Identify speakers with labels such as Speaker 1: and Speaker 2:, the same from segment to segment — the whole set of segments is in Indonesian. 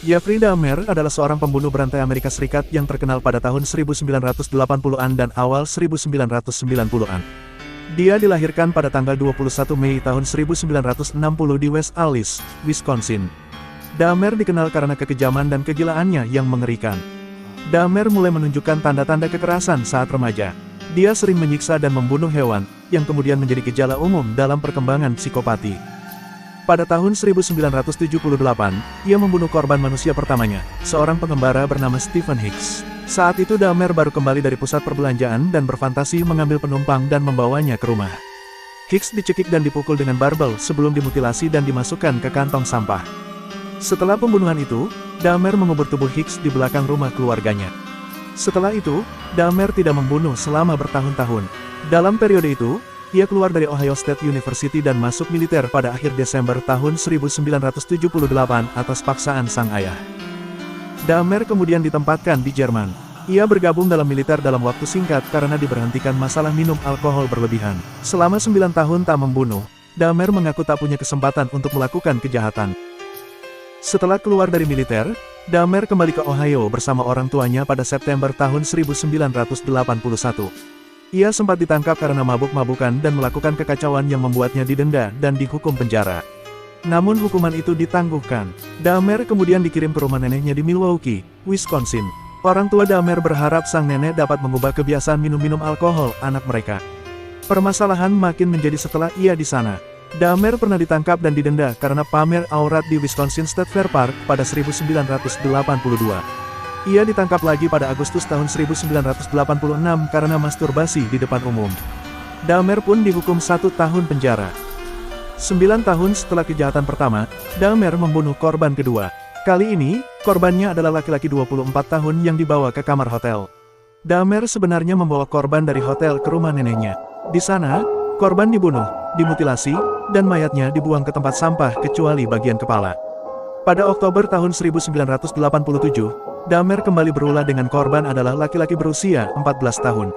Speaker 1: Jeffrey Dahmer adalah seorang pembunuh berantai Amerika Serikat yang terkenal pada tahun 1980-an dan awal 1990-an. Dia dilahirkan pada tanggal 21 Mei tahun 1960 di West Allis, Wisconsin. Dahmer dikenal karena kekejaman dan kegilaannya yang mengerikan. Dahmer mulai menunjukkan tanda-tanda kekerasan saat remaja. Dia sering menyiksa dan membunuh hewan, yang kemudian menjadi gejala umum dalam perkembangan psikopati. Pada tahun 1978, ia membunuh korban manusia pertamanya, seorang pengembara bernama Stephen Hicks. Saat itu Dahmer baru kembali dari pusat perbelanjaan dan berfantasi mengambil penumpang dan membawanya ke rumah. Hicks dicekik dan dipukul dengan barbel sebelum dimutilasi dan dimasukkan ke kantong sampah. Setelah pembunuhan itu, Dahmer mengubur tubuh Hicks di belakang rumah keluarganya. Setelah itu, Dahmer tidak membunuh selama bertahun-tahun. Dalam periode itu, ia keluar dari Ohio State University dan masuk militer pada akhir Desember tahun 1978 atas paksaan sang ayah. Dahmer kemudian ditempatkan di Jerman. Ia bergabung dalam militer dalam waktu singkat karena diberhentikan masalah minum alkohol berlebihan. Selama 9 tahun tak membunuh, Dahmer mengaku tak punya kesempatan untuk melakukan kejahatan. Setelah keluar dari militer, Dahmer kembali ke Ohio bersama orang tuanya pada September tahun 1981. Ia sempat ditangkap karena mabuk-mabukan dan melakukan kekacauan yang membuatnya didenda dan dihukum penjara. Namun hukuman itu ditangguhkan. Dahmer kemudian dikirim ke rumah neneknya di Milwaukee, Wisconsin. Orang tua Dahmer berharap sang nenek dapat mengubah kebiasaan minum-minum alkohol anak mereka. Permasalahan makin menjadi setelah ia di sana. Dahmer pernah ditangkap dan didenda karena pamer aurat di Wisconsin State Fair Park pada 1982. Ia ditangkap lagi pada Agustus tahun 1986 karena masturbasi di depan umum. Dahmer pun dihukum 1 tahun penjara. 9 tahun setelah kejahatan pertama, Dahmer membunuh korban kedua. Kali ini, korbannya adalah laki-laki 24 tahun yang dibawa ke kamar hotel. Dahmer sebenarnya membawa korban dari hotel ke rumah neneknya. Di sana, korban dibunuh, dimutilasi, dan mayatnya dibuang ke tempat sampah kecuali bagian kepala. Pada Oktober tahun 1987, Dahmer kembali berulah dengan korban adalah laki-laki berusia 14 tahun.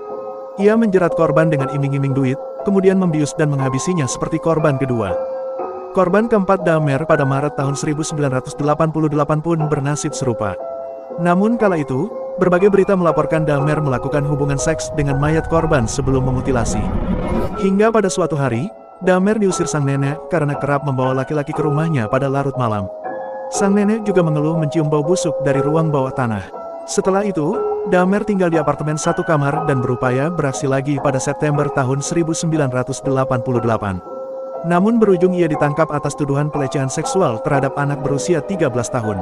Speaker 1: Ia menjerat korban dengan iming-iming duit, kemudian membius dan menghabisinya seperti korban kedua. Korban keempat Dahmer pada Maret tahun 1988 pun bernasib serupa. Namun kala itu, berbagai berita melaporkan Dahmer melakukan hubungan seks dengan mayat korban sebelum memutilasi. Hingga pada suatu hari, Dahmer diusir sang nenek karena kerap membawa laki-laki ke rumahnya pada larut malam. Sang nenek juga mengeluh mencium bau busuk dari ruang bawah tanah. Setelah itu, Dahmer tinggal di apartemen 1 kamar dan berupaya beraksi lagi pada September tahun 1988. Namun berujung ia ditangkap atas tuduhan pelecehan seksual terhadap anak berusia 13 tahun.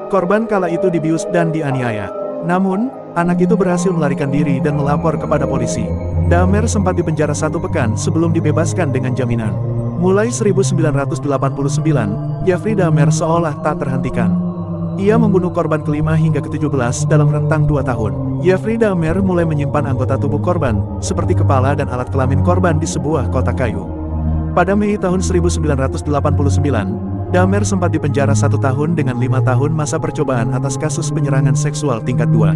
Speaker 1: Korban kala itu dibius dan dianiaya. Namun, anak itu berhasil melarikan diri dan melapor kepada polisi. Dahmer sempat dipenjara 1 pekan sebelum dibebaskan dengan jaminan. Mulai 1989, Jeffrey Dahmer seolah tak terhentikan. Ia membunuh korban kelima hingga ke-17 dalam rentang 2 tahun. Jeffrey Dahmer mulai menyimpan anggota tubuh korban, seperti kepala dan alat kelamin korban di sebuah kotak kayu. Pada Mei tahun 1989, Dahmer sempat dipenjara 1 tahun dengan 5 tahun masa percobaan atas kasus penyerangan seksual tingkat 2.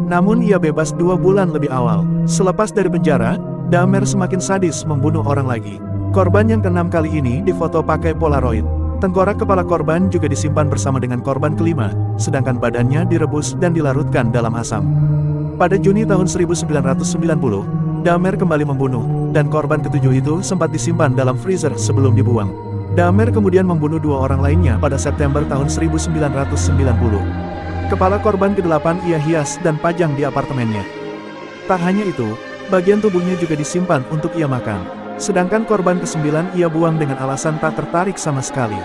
Speaker 1: Namun ia bebas 2 bulan lebih awal. Selepas dari penjara, Dahmer semakin sadis membunuh orang lagi. Korban yang ke-6 kali ini difoto pakai Polaroid. Tengkorak kepala korban juga disimpan bersama dengan korban kelima, sedangkan badannya direbus dan dilarutkan dalam asam. Pada Juni tahun 1990, Dahmer kembali membunuh, dan korban ke-7 itu sempat disimpan dalam freezer sebelum dibuang. Dahmer kemudian membunuh 2 orang lainnya pada September tahun 1990. Kepala korban ke-8 ia hias dan pajang di apartemennya. Tak hanya itu, bagian tubuhnya juga disimpan untuk ia makan. Sedangkan korban ke-9 ia buang dengan alasan tak tertarik sama sekali.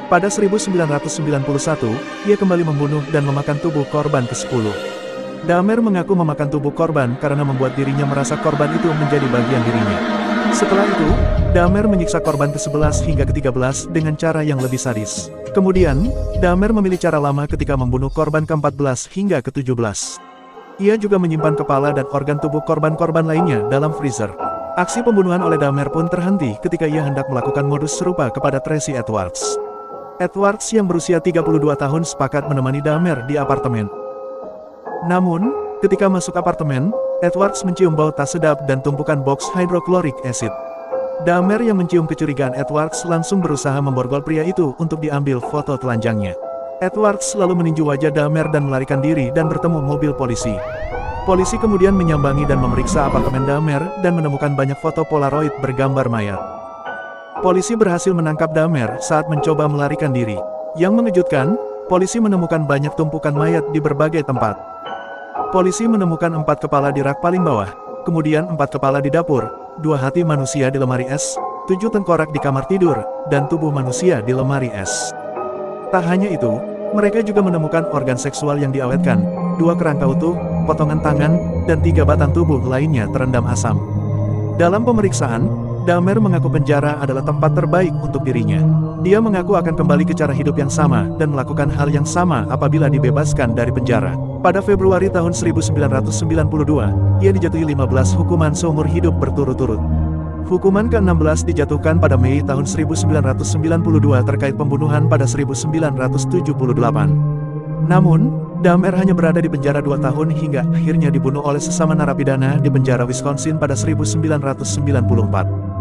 Speaker 1: Pada 1991, ia kembali membunuh dan memakan tubuh korban ke-10. Dahmer mengaku memakan tubuh korban karena membuat dirinya merasa korban itu menjadi bagian dirinya. Setelah itu, Dahmer menyiksa korban ke-11 hingga ke-13 dengan cara yang lebih sadis. Kemudian, Dahmer memilih cara lama ketika membunuh korban ke-14 hingga ke-17. Ia juga menyimpan kepala dan organ tubuh korban-korban lainnya dalam freezer. Aksi pembunuhan oleh Dahmer pun terhenti ketika ia hendak melakukan modus serupa kepada Tracy Edwards. Edwards yang berusia 32 tahun sepakat menemani Dahmer di apartemen. Namun, ketika masuk apartemen, Edwards mencium bau tak sedap dan tumpukan box hydrochloric acid. Dahmer yang mencium kecurigaan Edwards langsung berusaha memborgol pria itu untuk diambil foto telanjangnya. Edwards lalu meninju wajah Dahmer dan melarikan diri dan bertemu mobil polisi. Polisi kemudian menyambangi dan memeriksa apartemen Dahmer dan menemukan banyak foto Polaroid bergambar mayat. Polisi berhasil menangkap Dahmer saat mencoba melarikan diri. Yang mengejutkan, polisi menemukan banyak tumpukan mayat di berbagai tempat. Polisi menemukan 4 kepala di rak paling bawah, kemudian 4 kepala di dapur, 2 hati manusia di lemari es, 7 tengkorak di kamar tidur, dan tubuh manusia di lemari es. Tak hanya itu, mereka juga menemukan organ seksual yang diawetkan, 2 kerangka utuh, potongan tangan, dan 3 batang tubuh lainnya terendam asam. Dalam pemeriksaan, Dahmer mengaku penjara adalah tempat terbaik untuk dirinya. Dia mengaku akan kembali ke cara hidup yang sama dan melakukan hal yang sama apabila dibebaskan dari penjara. Pada Februari tahun 1992, ia dijatuhi 15 hukuman seumur hidup berturut-turut. Hukuman ke-16 dijatuhkan pada Mei tahun 1992 terkait pembunuhan pada 1978. Namun, Dahmer hanya berada di penjara 2 tahun hingga akhirnya dibunuh oleh sesama narapidana di penjara Wisconsin pada 1994.